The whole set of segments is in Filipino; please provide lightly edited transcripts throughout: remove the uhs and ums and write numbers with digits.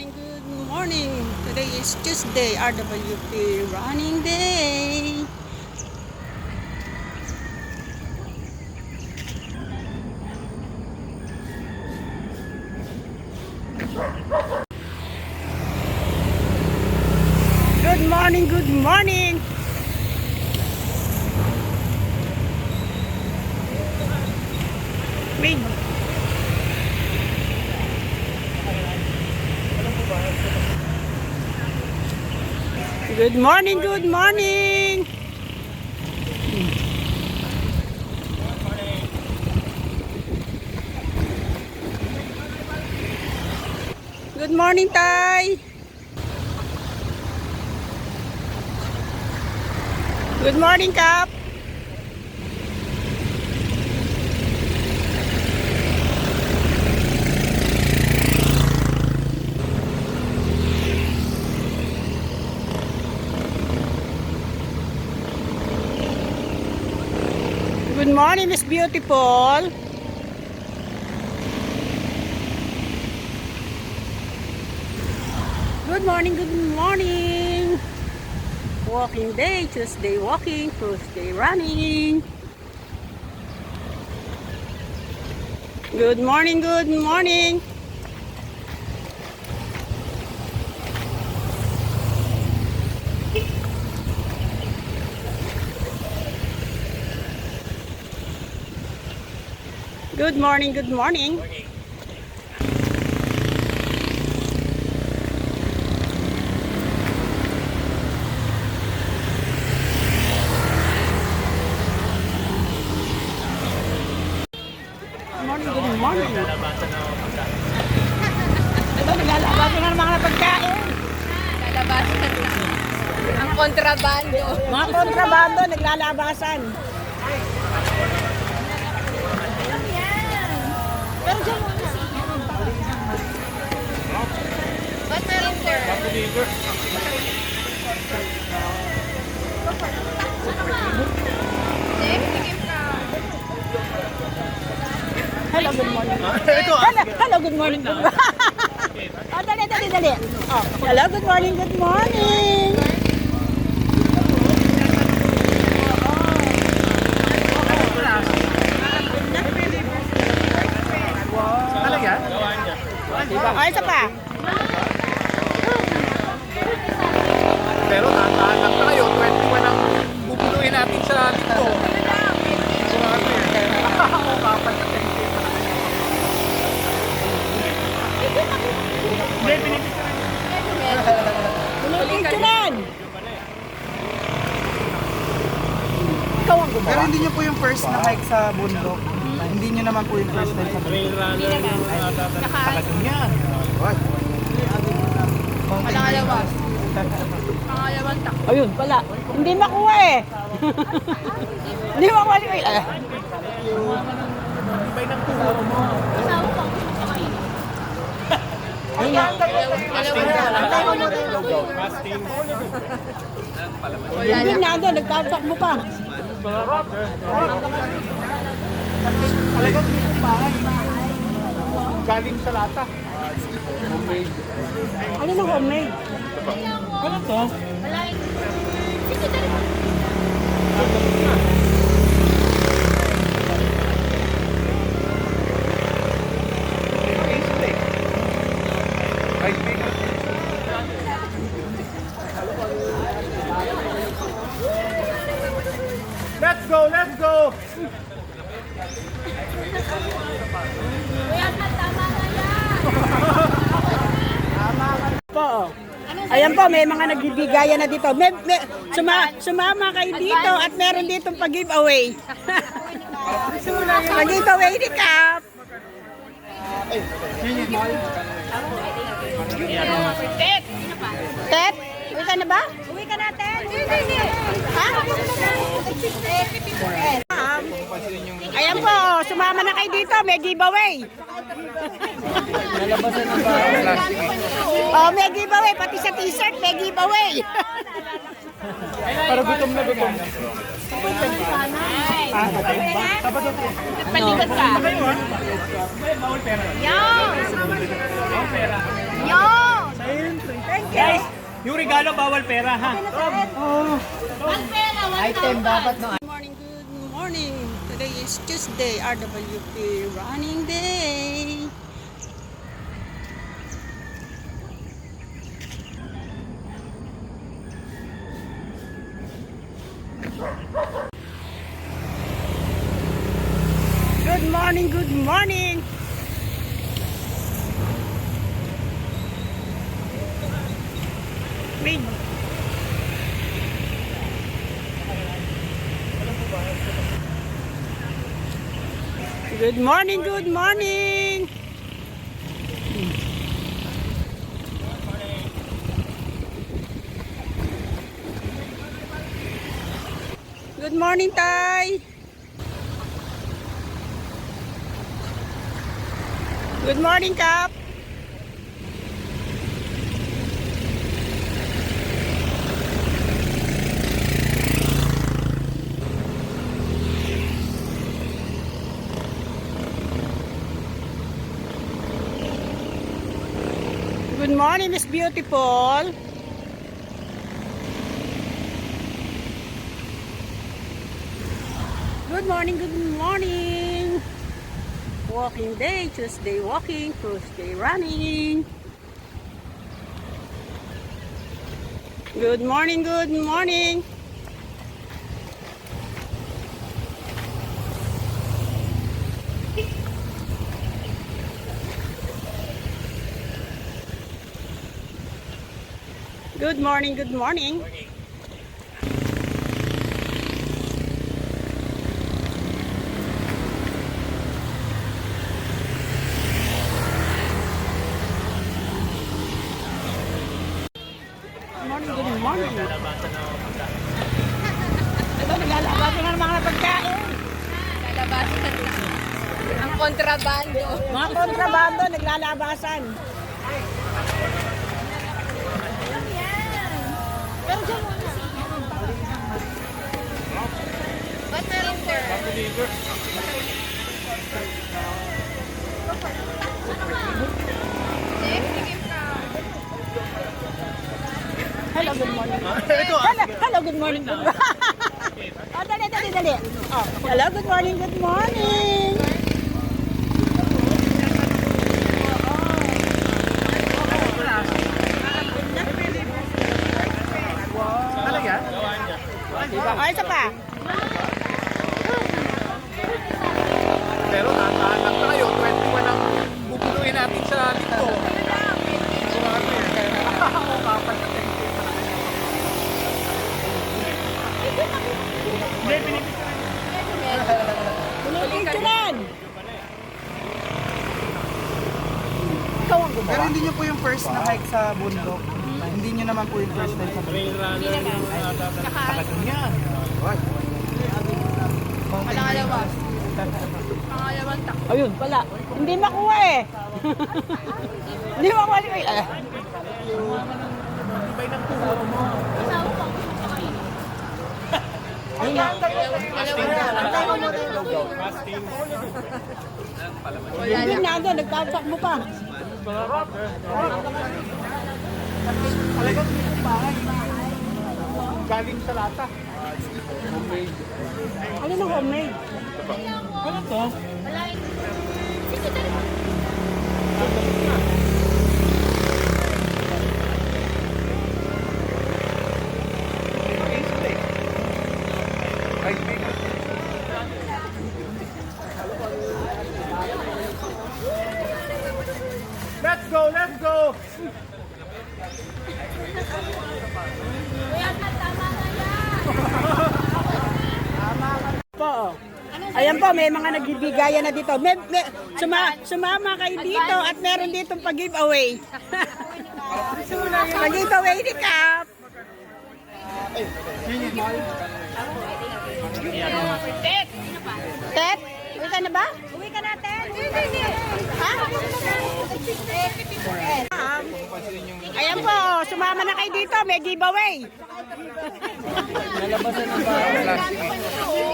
morning, good morning. Today is Tuesday, RWP running day. Good morning, good morning. Wait. Good morning, good morning. Good morning, Tay. Good morning, Kap. Good morning, Miss Beautiful. Good morning, good morning. Walking day, Tuesday walking, Tuesday running. Good morning, good morning. Good morning, good morning. Good morning. Ito, naglalabasan na ng mga pagkain. Lalabasan. Ang kontrabando. Mga kontrabando, naglalabasan. Pero dyan muna. Ba't meron sir? Hello, good morning. Hello, good morning. Oh, dali. Oh, hello, good morning, good morning. Ay, isa pa. Pero tataan lang tayo, 21 ang bubuluhin natin sa dito. Pinipicturan. Ikaw ang gumawa. Pero hindi nyo po yung first na hike sa bundok. Hindi nyo naman po yung first time sa bundok. Yan. Pangalawas. Pangalawang tak. Ayun pala. Hindi makuha eh. Hindi makuha si Kuya. Hindi na ando, nagtatak mo pa. Galing sa lata. Ano na homemade? Ano to? Let's go, let's go! Po. Ayan po, may mga nagbibigayan na dito. Sumama kayo dito at meron ditong pag-giveaway. Pag-giveaway ni Kap. Tet, uwi ka na ba? Uwi ka na, Tet. Ha? Ayan po, sumama na kayo dito, may giveaway. Oh, may giveaway, pati sa t-shirt, may giveaway. Para gutom na gutom. Palibat ka. Yo! Yo! Yung regalo, bawal pera, ha? Item dapat no. Good morning, good morning. Today is Tuesday, RWP running day. Good morning, good morning. Mid. Good morning, good morning. Good morning, Tay. Good morning, Kap. Good morning, Miss Beautiful. Good morning, good morning. Walking day, Tuesday walking, Tuesday running. Good morning, good morning. Good morning, good morning. Good morning. Ito, naglalabasan na ng mga pagkain. Lalabasan na. Ang kontrabando. Mga kontrabando, naglalabasan. Pero dyan muna. Ba't meron sir? Sige ka. Hello, good morning. Hello, good morning. Oh, dali. Oh, hello, good morning, good morning. Talaga? Oh, isa pa. Pero tataan lang tayo, 21 ang bubuluhin natin sa dito. Pinipicturan. Ikaw ang Pero gumawa. hindi nyo po yung first na hike sa bundok. Hindi nyo naman po yung first time sa bundok. Pangalawang tak. Ayun, pala. Hindi makuha eh. Hindi makuha. Hindi na doon, nagtatakbo pa. Galing sa lata. Ano ng homemade? Ano to? Let's go, let's go! Po. Ayan po, may mga nagbibigayan na dito. Sumama kayo dito at meron ditong pag-giveaway. Pag-giveaway ni Kap. Tet, uwi ka na ba? Uwi ka na, Tet. Ha? Ayan po, sumama na kayo dito. May giveaway.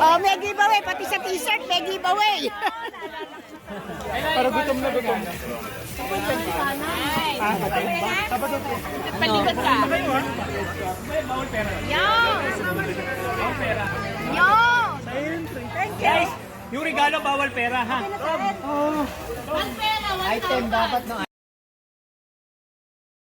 Oh, may giveaway. Pati sa t-shirt, may giveaway. Para gutom na gutom. Palikat ka. Guys, yung regalo bawal pera ha. Item dapat no